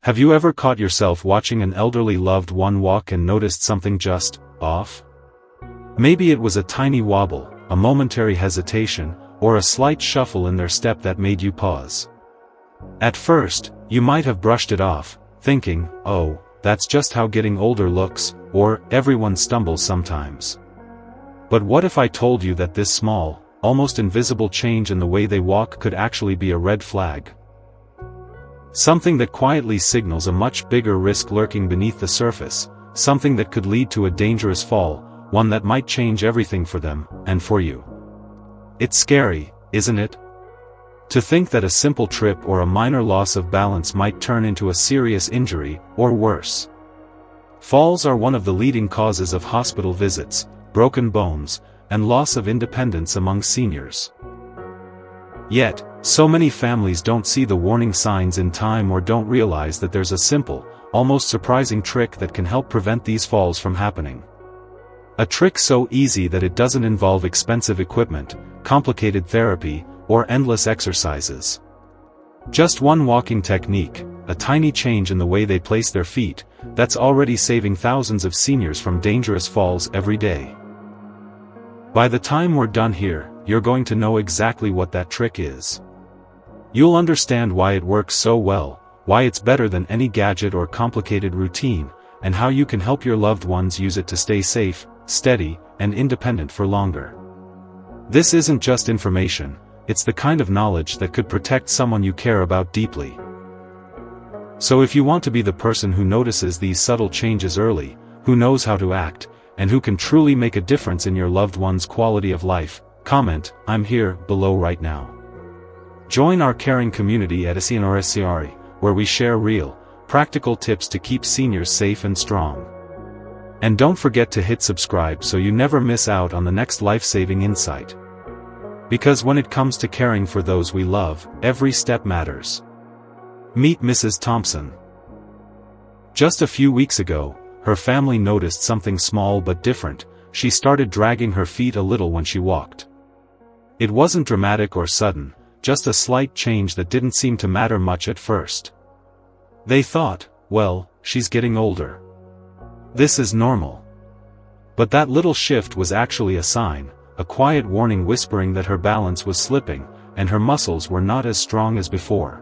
Have you ever caught yourself watching an elderly loved one walk and noticed something just off? Maybe it was a tiny wobble, a momentary hesitation, or a slight shuffle in their step that made you pause. At first, you might have brushed it off, thinking, "Oh, that's just how getting older looks," or "everyone stumbles sometimes." But what if I told you that this small, almost invisible change in the way they walk could actually be a red flag? Something that quietly signals a much bigger risk lurking beneath the surface, something that could lead to a dangerous fall, one that might change everything for them, and for you. It's scary, isn't it? To think that a simple trip or a minor loss of balance might turn into a serious injury, or worse. Falls are one of the leading causes of hospital visits, broken bones, and loss of independence among seniors. Yet, so many families don't see the warning signs in time or don't realize that there's a simple, almost surprising trick that can help prevent these falls from happening. A trick so easy that it doesn't involve expensive equipment, complicated therapy, or endless exercises. Just one walking technique, a tiny change in the way they place their feet, that's already saving thousands of seniors from dangerous falls every day. By the time we're done here, you're going to know exactly what that trick is. You'll understand why it works so well, why it's better than any gadget or complicated routine, and how you can help your loved ones use it to stay safe, steady, and independent for longer. This isn't just information, it's the kind of knowledge that could protect someone you care about deeply. So if you want to be the person who notices these subtle changes early, who knows how to act, and who can truly make a difference in your loved one's quality of life, comment, "I'm here," below right now. Join our caring community at SENIORSCARE, where we share real, practical tips to keep seniors safe and strong. And don't forget to hit subscribe so you never miss out on the next life-saving insight. Because when it comes to caring for those we love, every step matters. Meet Mrs. Thompson. Just a few weeks ago, her family noticed something small but different. She started dragging her feet a little when she walked. It wasn't dramatic or sudden, just a slight change that didn't seem to matter much at first. They thought, well, she's getting older. This is normal. But that little shift was actually a sign, a quiet warning whispering that her balance was slipping, and her muscles were not as strong as before.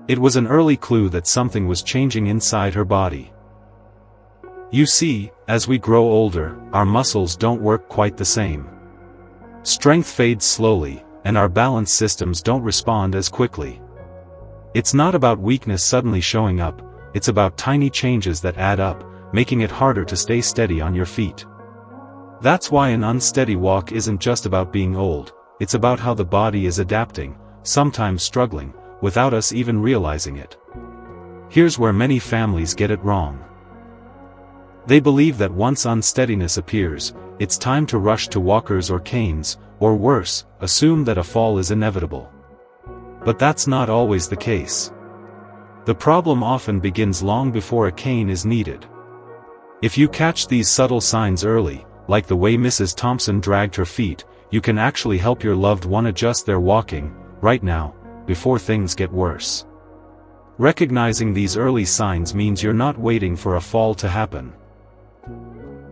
It was an early clue that something was changing inside her body. You see, as we grow older, our muscles don't work quite the same. Strength fades slowly, and our balance systems don't respond as quickly. It's not about weakness suddenly showing up, it's about tiny changes that add up, making it harder to stay steady on your feet. That's why an unsteady walk isn't just about being old, it's about how the body is adapting, sometimes struggling, without us even realizing it. Here's where many families get it wrong. They believe that once unsteadiness appears, it's time to rush to walkers or canes, or worse, assume that a fall is inevitable. But that's not always the case. The problem often begins long before a cane is needed. If you catch these subtle signs early, like the way Mrs. Thompson dragged her feet, you can actually help your loved one adjust their walking, right now, before things get worse. Recognizing these early signs means you're not waiting for a fall to happen.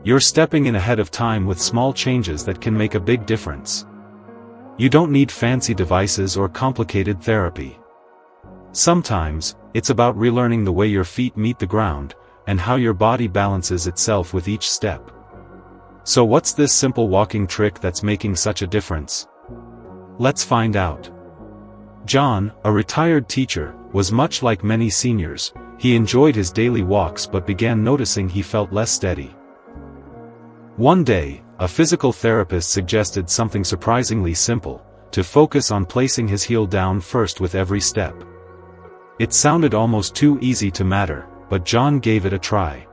You're stepping in ahead of time with small changes that can make a big difference. You don't need fancy devices or complicated therapy. Sometimes, it's about relearning the way your feet meet the ground, and how your body balances itself with each step. So what's this simple walking trick that's making such a difference? Let's find out. John, a retired teacher, was much like many seniors. He enjoyed his daily walks but began noticing he felt less steady. One day, a physical therapist suggested something surprisingly simple, to focus on placing his heel down first with every step. It sounded almost too easy to matter, but John gave it a try.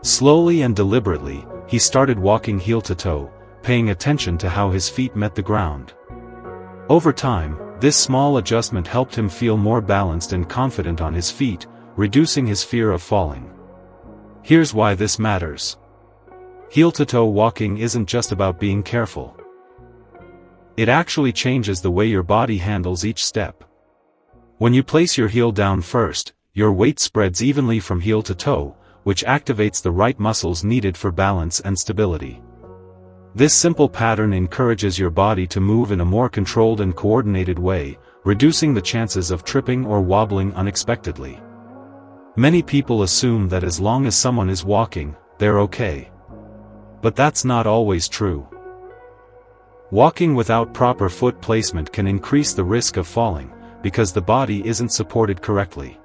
Slowly and deliberately, he started walking heel to toe, paying attention to how his feet met the ground. Over time, this small adjustment helped him feel more balanced and confident on his feet, reducing his fear of falling. Here's why this matters. Heel-to-toe walking isn't just about being careful. It actually changes the way your body handles each step. When you place your heel down first, your weight spreads evenly from heel to toe, which activates the right muscles needed for balance and stability. This simple pattern encourages your body to move in a more controlled and coordinated way, reducing the chances of tripping or wobbling unexpectedly. Many people assume that as long as someone is walking, they're okay. But that's not always true. Walking without proper foot placement can increase the risk of falling, because the body isn't supported correctly.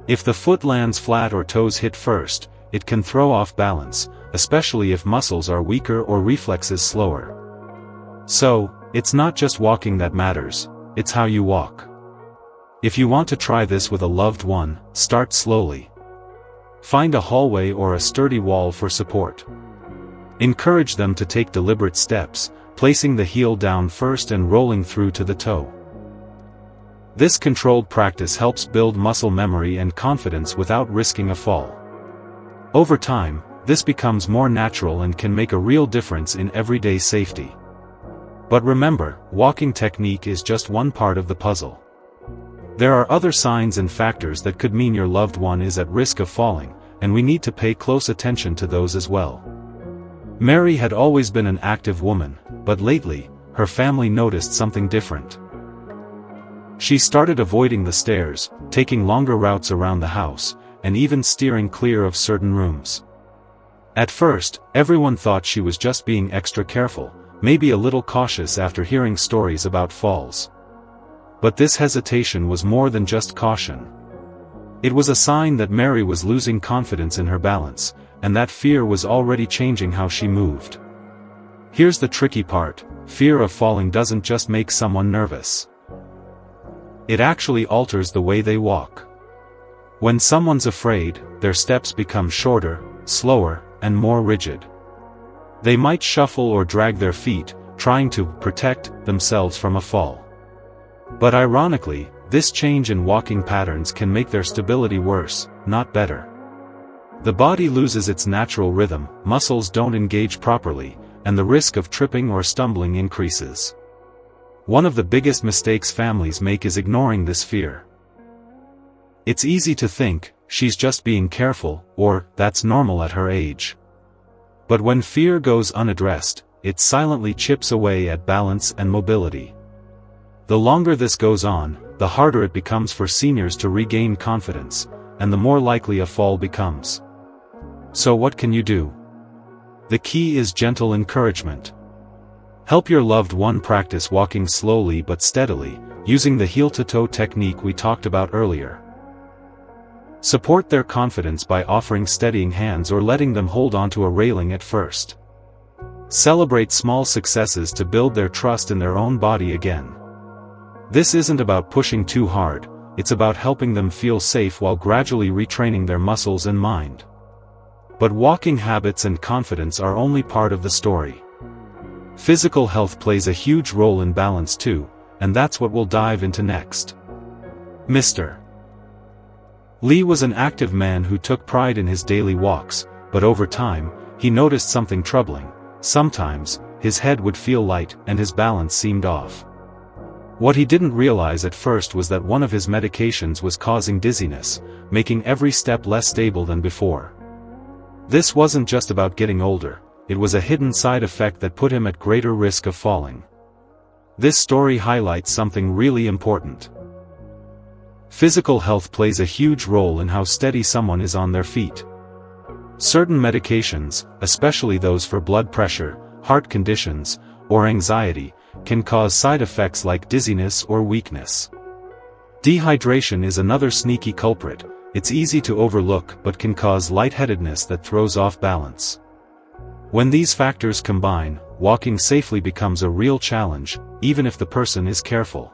If the foot lands flat or toes hit first, it can throw off balance, especially if muscles are weaker or reflexes slower. So, it's not just walking that matters, it's how you walk. If you want to try this with a loved one, start slowly. Find a hallway or a sturdy wall for support. Encourage them to take deliberate steps, placing the heel down first and rolling through to the toe. This controlled practice helps build muscle memory and confidence without risking a fall. Over time, this becomes more natural and can make a real difference in everyday safety. But remember, walking technique is just one part of the puzzle. There are other signs and factors that could mean your loved one is at risk of falling, and we need to pay close attention to those as well. Mary had always been an active woman, but lately, her family noticed something different. She started avoiding the stairs, taking longer routes around the house, and even steering clear of certain rooms. At first, everyone thought she was just being extra careful, maybe a little cautious after hearing stories about falls. But this hesitation was more than just caution. It was a sign that Mary was losing confidence in her balance, and that fear was already changing how she moved. Here's the tricky part: fear of falling doesn't just make someone nervous. It actually alters the way they walk. When someone's afraid, their steps become shorter, slower, and more rigid. They might shuffle or drag their feet, trying to protect themselves from a fall. But ironically, this change in walking patterns can make their stability worse, not better. The body loses its natural rhythm, muscles don't engage properly, and the risk of tripping or stumbling increases. One of the biggest mistakes families make is ignoring this fear. It's easy to think, she's just being careful, or that's normal at her age. But when fear goes unaddressed, it silently chips away at balance and mobility. The longer this goes on, the harder it becomes for seniors to regain confidence, and the more likely a fall becomes. So what can you do? The key is gentle encouragement. Help your loved one practice walking slowly but steadily, using the heel-to-toe technique we talked about earlier. Support their confidence by offering steadying hands or letting them hold onto a railing at first. Celebrate small successes to build their trust in their own body again. This isn't about pushing too hard, it's about helping them feel safe while gradually retraining their muscles and mind. But walking habits and confidence are only part of the story. Physical health plays a huge role in balance too, and that's what we'll dive into next. Mr. Lee was an active man who took pride in his daily walks, but over time, he noticed something troubling. Sometimes, his head would feel light and his balance seemed off. What he didn't realize at first was that one of his medications was causing dizziness, making every step less stable than before. This wasn't just about getting older, it was a hidden side effect that put him at greater risk of falling. This story highlights something really important. Physical health plays a huge role in how steady someone is on their feet. Certain medications, especially those for blood pressure, heart conditions, or anxiety, can cause side effects like dizziness or weakness. Dehydration is another sneaky culprit. It's easy to overlook but can cause lightheadedness that throws off balance. When these factors combine, walking safely becomes a real challenge, even if the person is careful.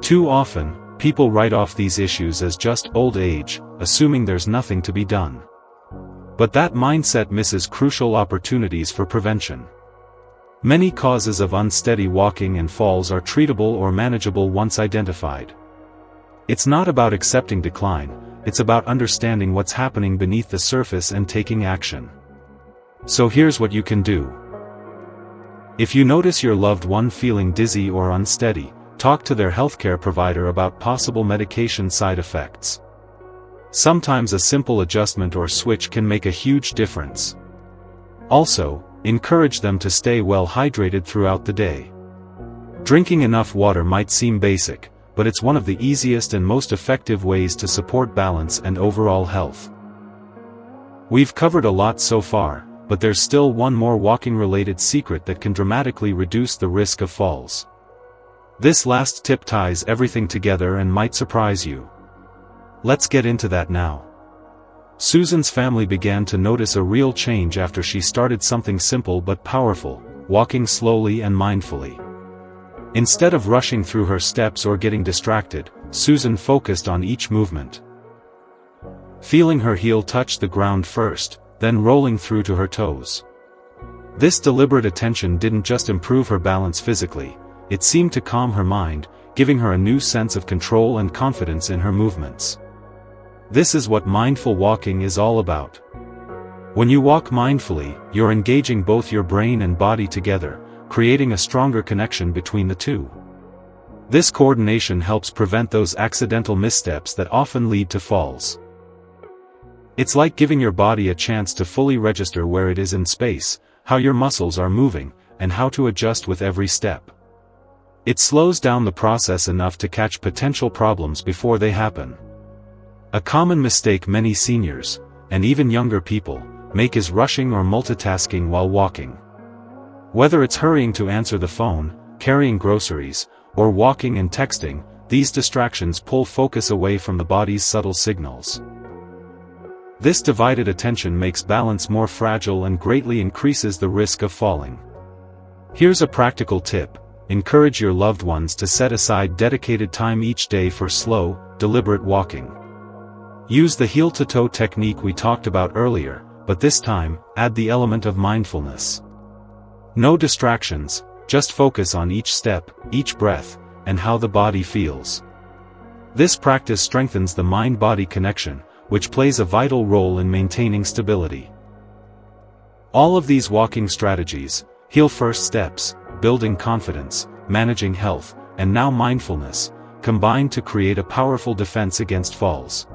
Too often, people write off these issues as just old age, assuming there's nothing to be done. But that mindset misses crucial opportunities for prevention. Many causes of unsteady walking and falls are treatable or manageable once identified. It's not about accepting decline, it's about understanding what's happening beneath the surface and taking action. So here's what you can do. If you notice your loved one feeling dizzy or unsteady, talk to their healthcare provider about possible medication side effects. Sometimes a simple adjustment or switch can make a huge difference. Also, encourage them to stay well hydrated throughout the day. Drinking enough water might seem basic, but it's one of the easiest and most effective ways to support balance and overall health. We've covered a lot so far, but there's still one more walking-related secret that can dramatically reduce the risk of falls. This last tip ties everything together and might surprise you. Let's get into that now. Susan's family began to notice a real change after she started something simple but powerful, walking slowly and mindfully. Instead of rushing through her steps or getting distracted, Susan focused on each movement. Feeling her heel touch the ground first, then rolling through to her toes. This deliberate attention didn't just improve her balance physically, it seemed to calm her mind, giving her a new sense of control and confidence in her movements. This is what mindful walking is all about. When you walk mindfully, you're engaging both your brain and body together, creating a stronger connection between the two. This coordination helps prevent those accidental missteps that often lead to falls. It's like giving your body a chance to fully register where it is in space, how your muscles are moving, and how to adjust with every step. It slows down the process enough to catch potential problems before they happen. A common mistake many seniors, and even younger people, make is rushing or multitasking while walking. Whether it's hurrying to answer the phone, carrying groceries, or walking and texting, these distractions pull focus away from the body's subtle signals. This divided attention makes balance more fragile and greatly increases the risk of falling. Here's a practical tip: encourage your loved ones to set aside dedicated time each day for slow, deliberate walking. Use the heel-to-toe technique we talked about earlier, but this time, add the element of mindfulness. No distractions, just focus on each step, each breath, and how the body feels. This practice strengthens the mind-body connection, which plays a vital role in maintaining stability. All of these walking strategies, heel-first steps, building confidence, managing health, and now mindfulness, combine to create a powerful defense against falls.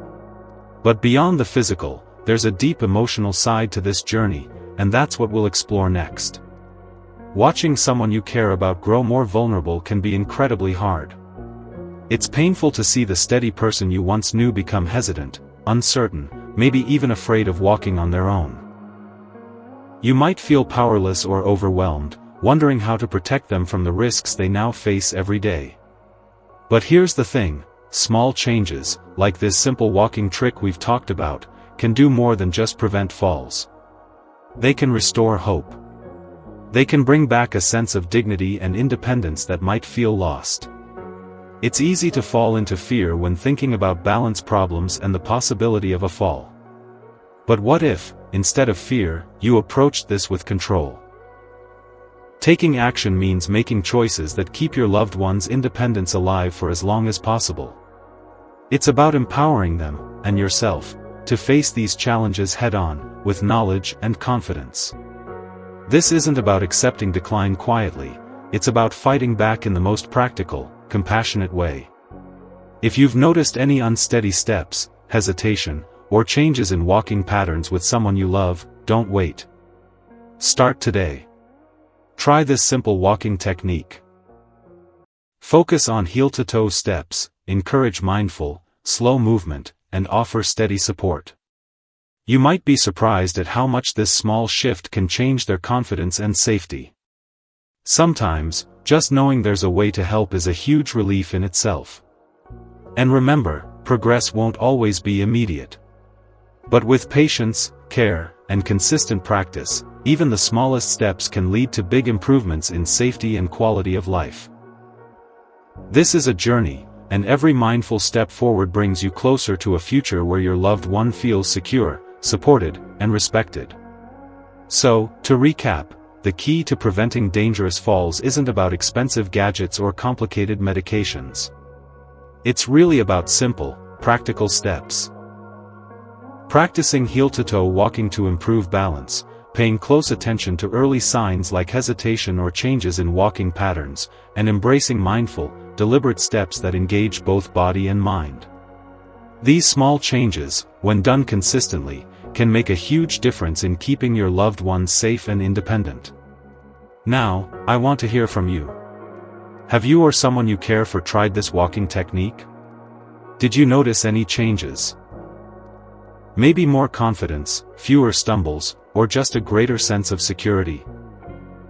But beyond the physical, there's a deep emotional side to this journey, and that's what we'll explore next. Watching someone you care about grow more vulnerable can be incredibly hard. It's painful to see the steady person you once knew become hesitant, uncertain, maybe even afraid of walking on their own. You might feel powerless or overwhelmed, wondering how to protect them from the risks they now face every day. But here's the thing: small changes, like this simple walking trick we've talked about, can do more than just prevent falls. They can restore hope. They can bring back a sense of dignity and independence that might feel lost. It's easy to fall into fear when thinking about balance problems and the possibility of a fall. But what if, instead of fear, you approached this with control? Taking action means making choices that keep your loved one's independence alive for as long as possible. It's about empowering them, and yourself, to face these challenges head-on, with knowledge and confidence. This isn't about accepting decline quietly, it's about fighting back in the most practical, compassionate way. If you've noticed any unsteady steps, hesitation, or changes in walking patterns with someone you love, don't wait. Start today. Try this simple walking technique. Focus on heel-to-toe steps, encourage mindful, slow movement, and offer steady support. You might be surprised at how much this small shift can change their confidence and safety. Sometimes, just knowing there's a way to help is a huge relief in itself. And remember, progress won't always be immediate. But with patience, care, and consistent practice, even the smallest steps can lead to big improvements in safety and quality of life. This is a journey, and every mindful step forward brings you closer to a future where your loved one feels secure, supported, and respected. So, to recap, the key to preventing dangerous falls isn't about expensive gadgets or complicated medications. It's really about simple, practical steps. Practicing heel-to-toe walking to improve balance, paying close attention to early signs like hesitation or changes in walking patterns, and embracing mindful, deliberate steps that engage both body and mind. These small changes, when done consistently, can make a huge difference in keeping your loved ones safe and independent. Now, I want to hear from you. Have you or someone you care for tried this walking technique? Did you notice any changes? Maybe more confidence, fewer stumbles, or just a greater sense of security?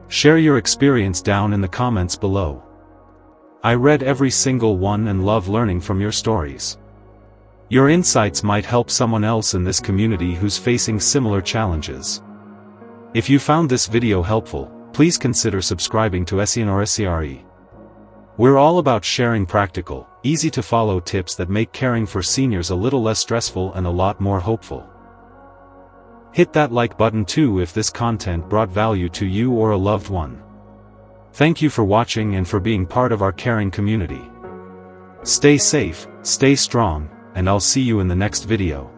Share your experience down in the comments below. I read every single one and love learning from your stories. Your insights might help someone else in this community who's facing similar challenges. If you found this video helpful, please consider subscribing to SENIORSCARE. We're all about sharing practical, easy-to-follow tips that make caring for seniors a little less stressful and a lot more hopeful. Hit that like button too if this content brought value to you or a loved one. Thank you for watching and for being part of our caring community. Stay safe, stay strong, and I'll see you in the next video.